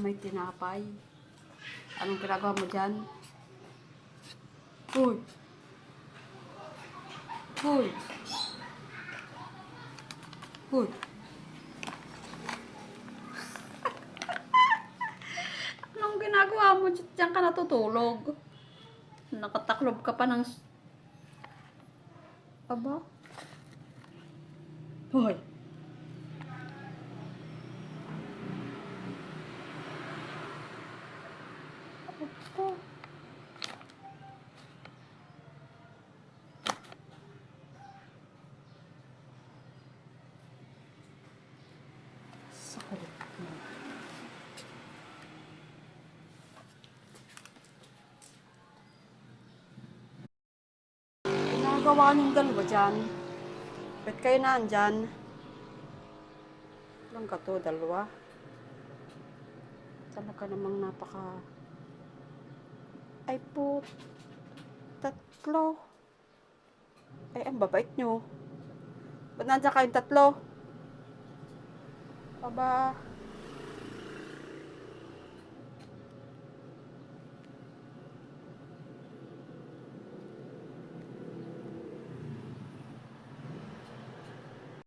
May tinapay. Anong ginagawa mo dyan? Hoy! Hoy! Hoy! Anong ginagawa mo? Diyan ka natutulog. Nakataklob ka pa ng... Aba? Hoy! Aba? Sakit mo. Ginagawa niyong dalawa dyan. Ba't kayo nandyan? Ilang ka to? Dalawa? Talaga namang napaka... Ay po... Tatlo. Ay, ang babait nyo. Ba't nandiyan kayong tatlo? Aba...